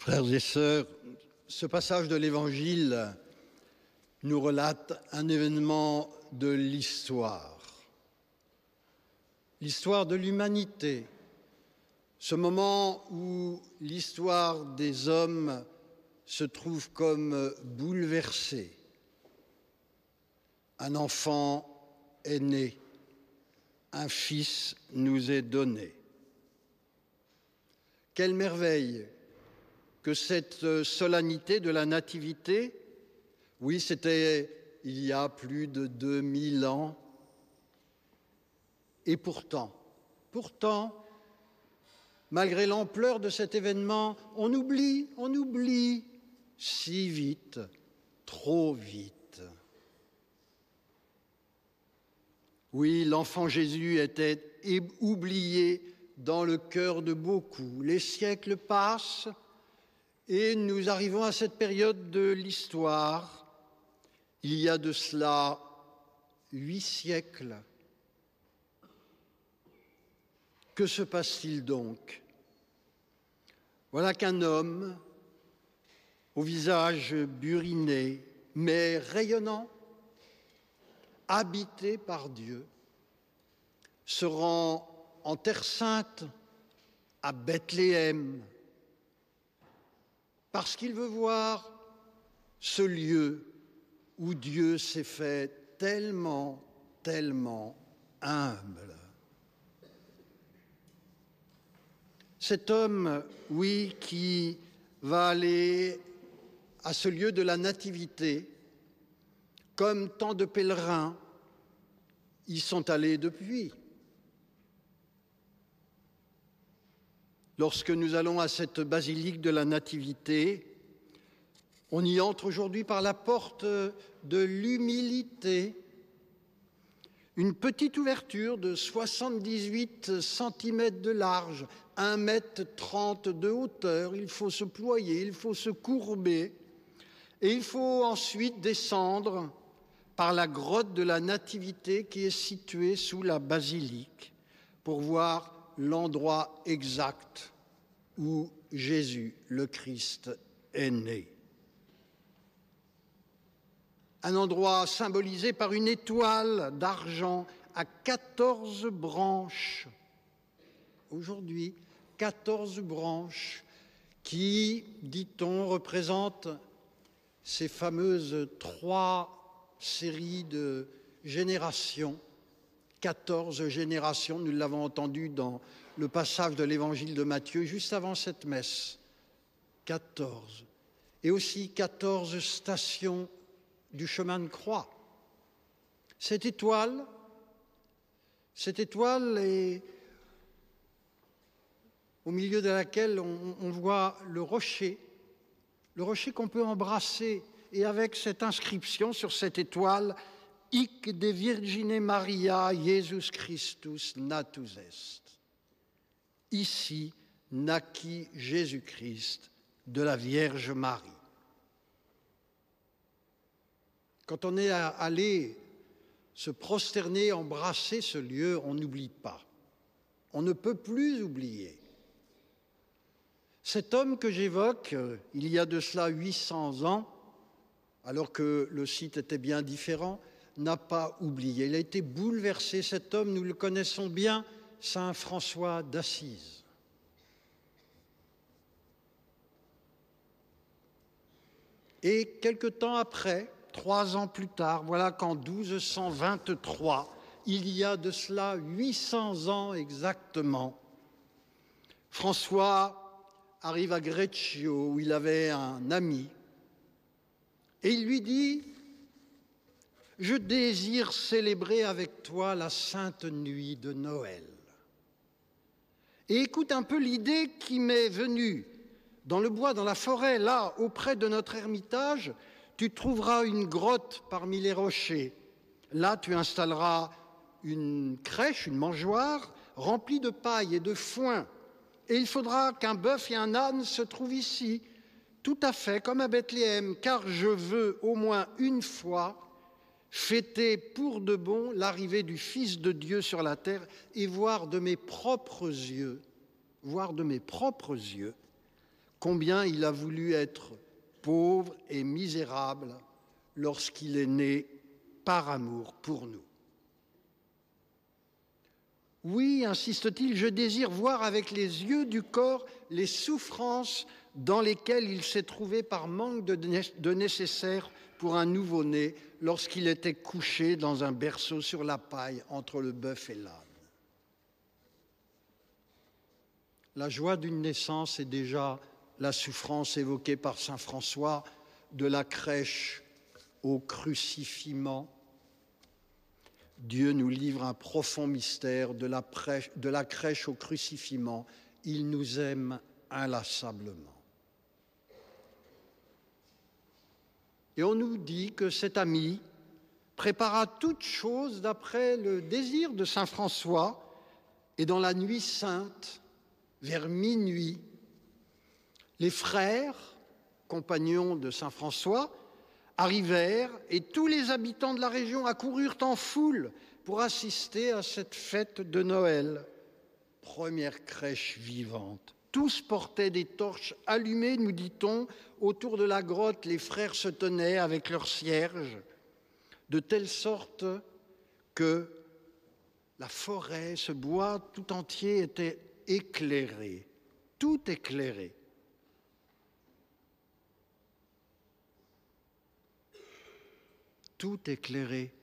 Frères et sœurs, ce passage de l'Évangile nous relate un événement de l'histoire de l'humanité, ce moment où l'histoire des hommes se trouve comme bouleversée. Un enfant est né, un fils nous est donné. Quelle merveille que cette solennité de la Nativité. Oui, c'était il y a plus de 2000 ans. Et pourtant, malgré l'ampleur de cet événement, on oublie si vite, trop vite. Oui, l'enfant Jésus était oublié dans le cœur de beaucoup. Les siècles passent et nous arrivons à cette période de l'histoire. Il y a de cela 8 siècles. Que se passe-t-il donc? Voilà qu'un homme, au visage buriné, mais rayonnant, habité par Dieu, se rend en Terre Sainte, à Bethléem, parce qu'il veut voir ce lieu où Dieu s'est fait tellement humble. Cet homme, oui, qui va aller à ce lieu de la Nativité, comme tant de pèlerins y sont allés depuis. Lorsque nous allons à cette basilique de la Nativité, on y entre aujourd'hui par la porte de l'humilité, une petite ouverture de 78 cm de large, 1,30 m de hauteur. Il faut se ployer, il faut se courber, et il faut ensuite descendre par la grotte de la Nativité qui est située sous la basilique pour voir l'endroit exact où Jésus, le Christ, est né. Un endroit symbolisé par une étoile d'argent à 14 branches. Aujourd'hui, 14 branches qui, dit-on, représentent ces fameuses 3 séries de générations. 14 générations, nous l'avons entendu dans le passage de l'évangile de Matthieu, juste avant cette messe. 14. Et aussi 14 stations du chemin de croix. Cette étoile est au milieu de laquelle on voit le rocher qu'on peut embrasser, et avec cette inscription sur cette étoile, « Hic de Virgine Maria Jesus Christus natus est ». Ici naquit Jésus-Christ de la Vierge Marie. Quand on est allé se prosterner, embrasser ce lieu, on n'oublie pas. On ne peut plus oublier. Cet homme que j'évoque, il y a de cela 800 ans, alors que le site était bien différent, n'a pas oublié. Il a été bouleversé. Cet homme, nous le connaissons bien, Saint François d'Assise. Et quelque temps après, 3 ans plus tard, voilà qu'en 1223, il y a de cela 800 ans exactement, François arrive à Greccio, où il avait un ami, et il lui dit « Je désire célébrer avec toi la sainte nuit de Noël. » Et écoute un peu l'idée qui m'est venue. Dans le bois, dans la forêt, là, auprès de notre ermitage, tu trouveras une grotte parmi les rochers. Là, tu installeras une crèche, une mangeoire, remplie de paille et de foin. Et il faudra qu'un bœuf et un âne se trouvent ici, tout à fait comme à Bethléem, car je veux au moins une fois fêter pour de bon l'arrivée du Fils de Dieu sur la terre et voir de mes propres yeux combien il a voulu être pauvre et misérable lorsqu'il est né par amour pour nous. Oui, insiste-t-il, je désire voir avec les yeux du corps les souffrances dans lesquelles il s'est trouvé par manque de nécessaire pour un nouveau-né lorsqu'il était couché dans un berceau sur la paille entre le bœuf et l'âne. La joie d'une naissance est déjà la souffrance évoquée par saint François de la crèche au crucifiement. Dieu nous livre un profond mystère de la crèche au crucifiement. Il nous aime inlassablement. Et on nous dit que cet ami prépara toutes choses d'après le désir de saint François, et dans la nuit sainte, vers minuit, les frères, compagnons de saint François, arrivèrent et tous les habitants de la région accoururent en foule pour assister à cette fête de Noël. Première crèche vivante. Tous portaient des torches allumées, nous dit-on. Autour de la grotte, les frères se tenaient avec leurs cierges, de telle sorte que la forêt, ce bois tout entier était éclairé, tout éclairé. Tout éclairé,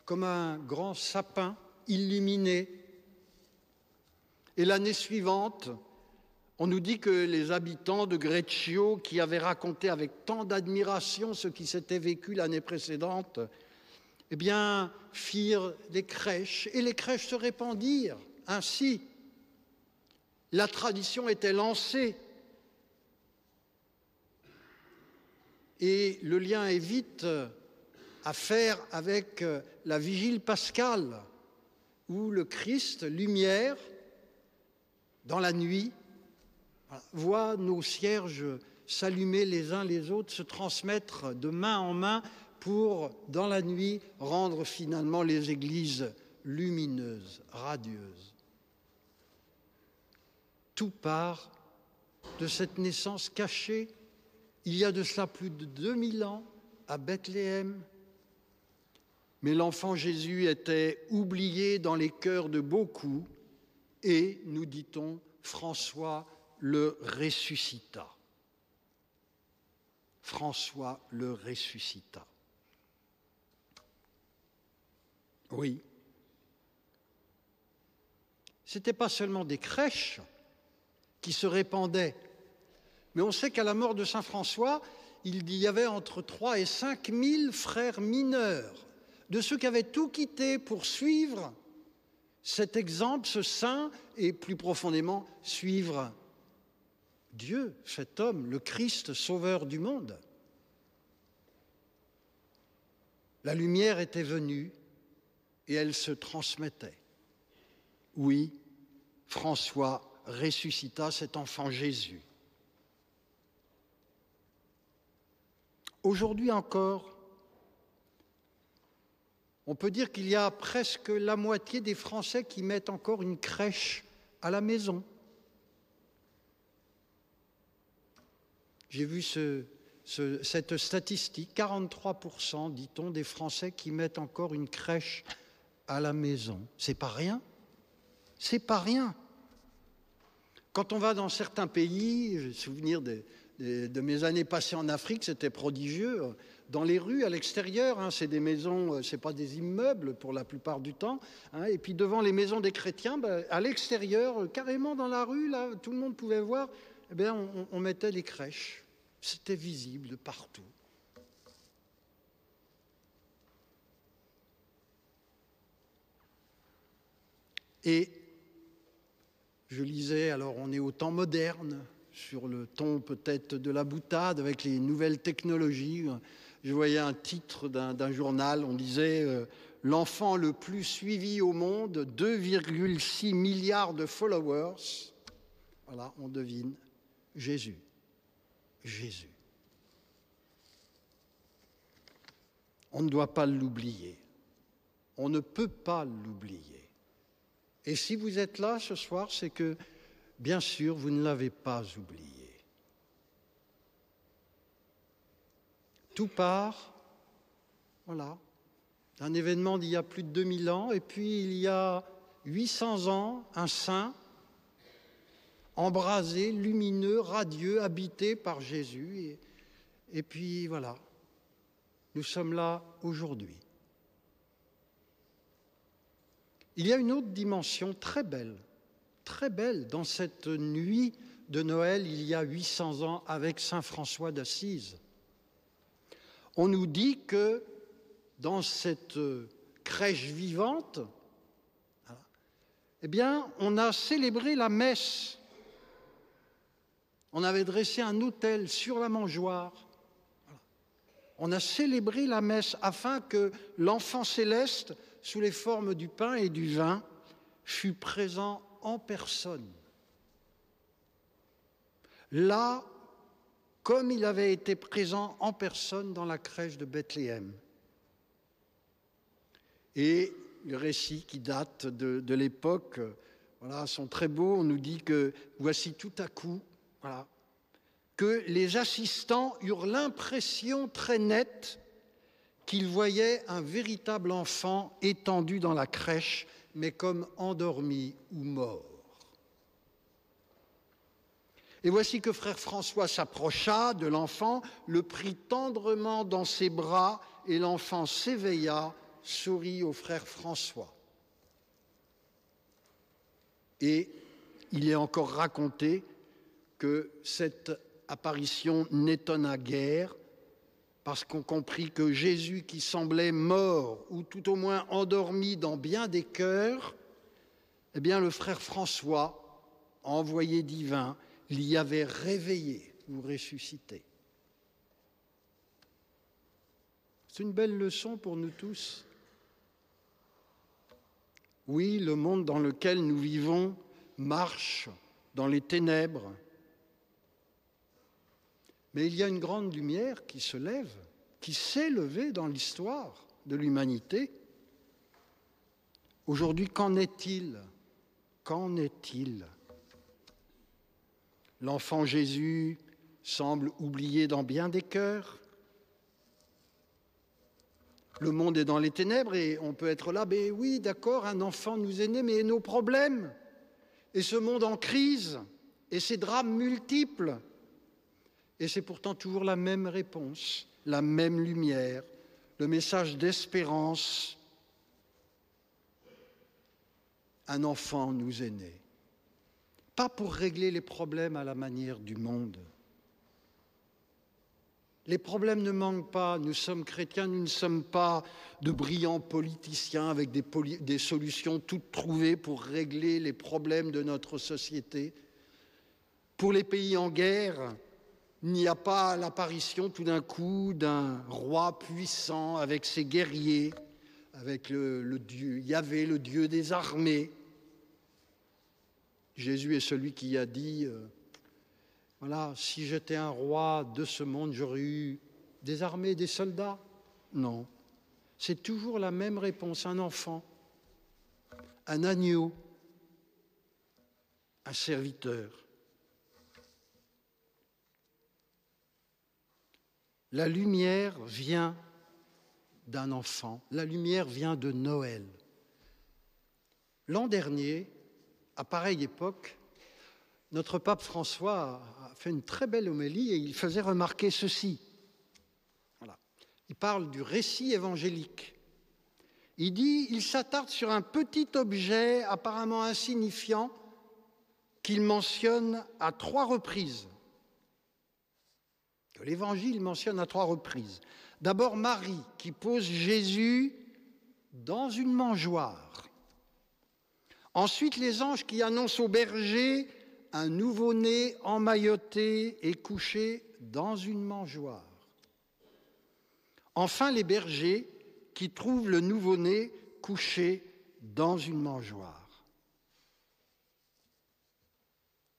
comme un grand sapin illuminé. Et l'année suivante, on nous dit que les habitants de Greccio, qui avaient raconté avec tant d'admiration ce qui s'était vécu l'année précédente, eh bien, firent des crèches, et les crèches se répandirent. Ainsi, la tradition était lancée. Et le lien est vite à faire avec la vigile pascale, où le Christ, lumière, dans la nuit, voit nos cierges s'allumer les uns les autres, se transmettre de main en main pour, dans la nuit, rendre finalement les églises lumineuses, radieuses. Tout part de cette naissance cachée, il y a de cela plus de 2000 ans, à Bethléem. Mais l'enfant Jésus était oublié dans les cœurs de beaucoup et, nous dit-on, François le ressuscita. François le ressuscita. Oui. Ce n'était pas seulement des crèches qui se répandaient, mais on sait qu'à la mort de saint François, il y avait entre 3 et 5 000 frères mineurs, de ceux qui avaient tout quitté pour suivre cet exemple, ce saint, et plus profondément, suivre Dieu, cet homme, le Christ, sauveur du monde. La lumière était venue et elle se transmettait. Oui, François ressuscita cet enfant Jésus. Aujourd'hui encore, on peut dire qu'il y a presque la moitié des Français qui mettent encore une crèche à la maison. J'ai vu cette statistique, 43%, dit-on, des Français qui mettent encore une crèche à la maison. C'est pas rien. C'est pas rien. Quand on va dans certains pays, j'ai souvenir de mes années passées en Afrique, c'était prodigieux. Dans les rues, à l'extérieur, c'est des maisons, c'est pas des immeubles pour la plupart du temps. Et puis devant les maisons des chrétiens, à l'extérieur, carrément dans la rue, là, tout le monde pouvait voir. Eh bien, on mettait les crèches. C'était visible de partout. Et je lisais, alors on est au temps moderne, sur le ton peut-être de la boutade, avec les nouvelles technologies. Je voyais un titre d'un journal, on disait « L'enfant le plus suivi au monde, 2,6 milliards de followers ». Voilà, on devine, Jésus. Jésus. On ne doit pas l'oublier. On ne peut pas l'oublier. Et si vous êtes là ce soir, c'est que bien sûr, vous ne l'avez pas oublié. Tout part, voilà, d'un événement d'il y a plus de 2000 ans, et puis il y a 800 ans, un saint, embrasé, lumineux, radieux, habité par Jésus, et puis voilà, nous sommes là aujourd'hui. Il y a une autre dimension très belle dans cette nuit de Noël il y a 800 ans avec saint François d'Assise. On nous dit que dans cette crèche vivante, eh bien, on a célébré la messe. On avait dressé un autel sur la mangeoire. On a célébré la messe afin que l'enfant céleste, sous les formes du pain et du vin, fût présent en personne. Là, comme il avait été présent en personne dans la crèche de Bethléem. Et les récits qui datent de l'époque, voilà, sont très beaux. On nous dit que voici tout à coup, voilà, que les assistants eurent l'impression très nette qu'ils voyaient un véritable enfant étendu dans la crèche, mais comme endormi ou mort. Et voici que frère François s'approcha de l'enfant, le prit tendrement dans ses bras, et l'enfant s'éveilla, sourit au frère François. Et il est encore raconté que cette apparition n'étonna guère, parce qu'on comprit que Jésus, qui semblait mort, ou tout au moins endormi dans bien des cœurs, eh bien le frère François, envoyé divin, l'y avait réveillé ou ressuscité. C'est une belle leçon pour nous tous. Oui, le monde dans lequel nous vivons marche dans les ténèbres. Mais il y a une grande lumière qui se lève, qui s'est levée dans l'histoire de l'humanité. Aujourd'hui, qu'en est-il ? Qu'en est-il ? L'enfant Jésus semble oublié dans bien des cœurs. Le monde est dans les ténèbres et on peut être là, mais oui, d'accord, un enfant nous est né, mais nos problèmes, et ce monde en crise, et ces drames multiples. Et c'est pourtant toujours la même réponse, la même lumière, le message d'espérance. Un enfant nous est né. Pas pour régler les problèmes à la manière du monde. Les problèmes ne manquent pas, nous sommes chrétiens, nous ne sommes pas de brillants politiciens avec des solutions toutes trouvées pour régler les problèmes de notre société. Pour les pays en guerre, il n'y a pas l'apparition tout d'un coup d'un roi puissant avec ses guerriers, avec le Dieu Yahvé, le Dieu des armées. Jésus est celui qui a dit, voilà, si j'étais un roi de ce monde, j'aurais eu des armées, des soldats. Non, c'est toujours la même réponse, un enfant, un agneau, un serviteur. La lumière vient d'un enfant, la lumière vient de Noël. L'an dernier, à pareille époque, notre pape François a fait une très belle homélie et il faisait remarquer ceci. Voilà. Il parle du récit évangélique. Il dit, il s'attarde sur un petit objet apparemment insignifiant qu'il mentionne à 3 reprises. Que l'Évangile mentionne à 3 reprises. D'abord Marie qui pose Jésus dans une mangeoire. Ensuite les anges qui annoncent aux bergers un nouveau-né emmailloté et couché dans une mangeoire. Enfin les bergers qui trouvent le nouveau-né couché dans une mangeoire.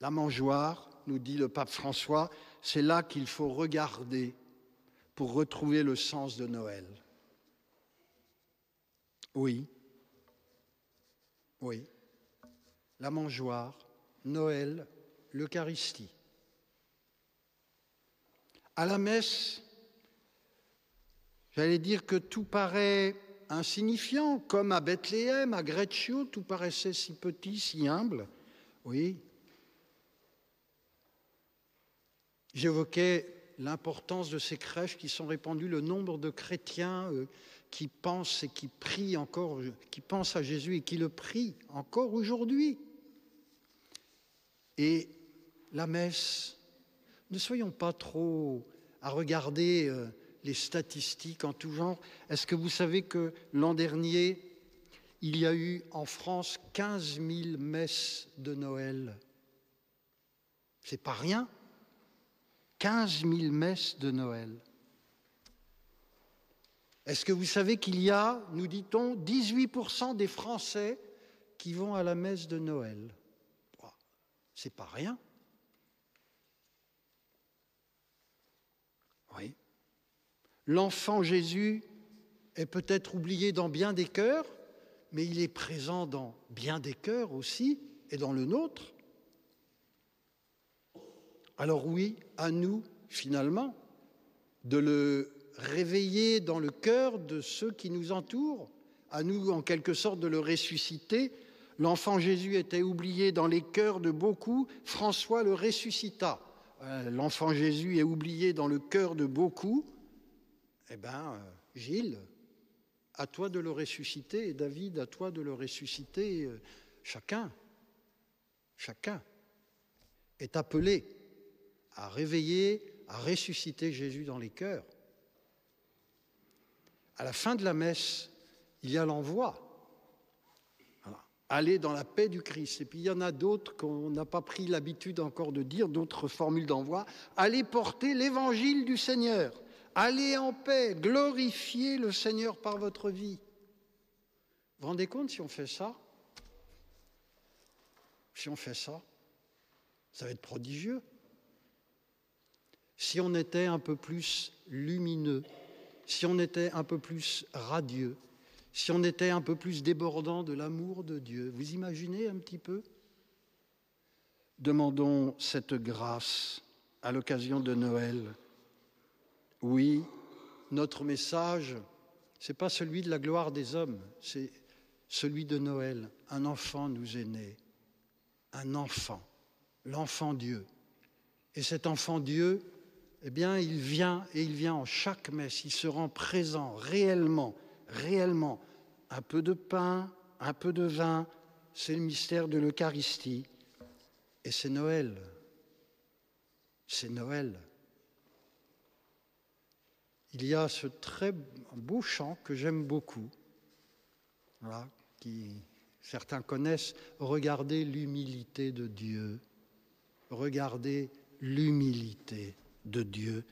La mangeoire, nous dit le pape François, c'est là qu'il faut regarder pour retrouver le sens de Noël. Oui, la mangeoire, Noël, l'Eucharistie. À la messe, j'allais dire que tout paraît insignifiant, comme à Bethléem, à Greccio, tout paraissait si petit, si humble. Oui. J'évoquais l'importance de ces crèches qui sont répandues, le nombre de chrétiens qui pensent et qui prient encore, qui pensent à Jésus et qui le prient encore aujourd'hui. Et la messe, ne soyons pas trop à regarder les statistiques en tout genre. Est-ce que vous savez que l'an dernier, il y a eu en France 15 000 messes de Noël? C'est pas rien. 15 000 messes de Noël. Est-ce que vous savez qu'il y a, nous dit-on, 18% des Français qui vont à la messe de Noël? C'est pas rien. Oui. L'enfant Jésus est peut-être oublié dans bien des cœurs, mais il est présent dans bien des cœurs aussi, et dans le nôtre. Alors oui, à nous, finalement, de le réveiller dans le cœur de ceux qui nous entourent, à nous, en quelque sorte, de le ressusciter. L'enfant Jésus était oublié dans les cœurs de beaucoup, François le ressuscita. L'enfant Jésus est oublié dans le cœur de beaucoup. Eh bien, Gilles, à toi de le ressusciter, et David, à toi de le ressusciter. Chacun est appelé à réveiller, à ressusciter Jésus dans les cœurs. À la fin de la messe, il y a l'envoi. Voilà. Aller dans la paix du Christ. Et puis il y en a d'autres qu'on n'a pas pris l'habitude encore de dire, d'autres formules d'envoi. Allez porter l'évangile du Seigneur. Allez en paix, glorifiez le Seigneur par votre vie. Vous vous rendez compte si on fait ça? Si on fait ça, ça va être prodigieux. Si on était un peu plus lumineux, si on était un peu plus radieux, si on était un peu plus débordant de l'amour de Dieu, vous imaginez un petit peu? Demandons cette grâce à l'occasion de Noël. Oui, notre message, ce n'est pas celui de la gloire des hommes, c'est celui de Noël. Un enfant nous est né, un enfant, l'enfant Dieu. Et cet enfant Dieu, eh bien, il vient en chaque messe, il se rend présent réellement. Un peu de pain, un peu de vin, c'est le mystère de l'Eucharistie. Et c'est Noël. C'est Noël. Il y a ce très beau chant que j'aime beaucoup, voilà, qui certains connaissent, « Regardez l'humilité de Dieu ». Regardez l'humilité de Dieu,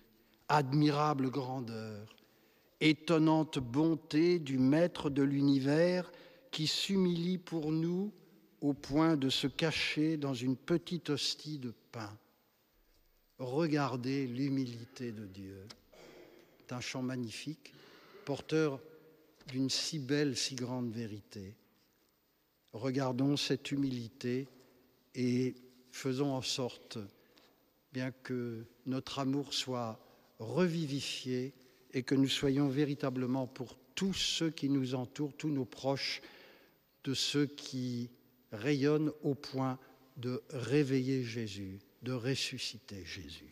admirable grandeur, étonnante bonté du Maître de l'univers qui s'humilie pour nous au point de se cacher dans une petite hostie de pain. Regardez l'humilité de Dieu. C'est un chant magnifique, porteur d'une si belle, si grande vérité. Regardons cette humilité et faisons en sorte, bien que notre amour soit revivifié et que nous soyons véritablement pour tous ceux qui nous entourent, tous nos proches, de ceux qui rayonnent au point de réveiller Jésus, de ressusciter Jésus.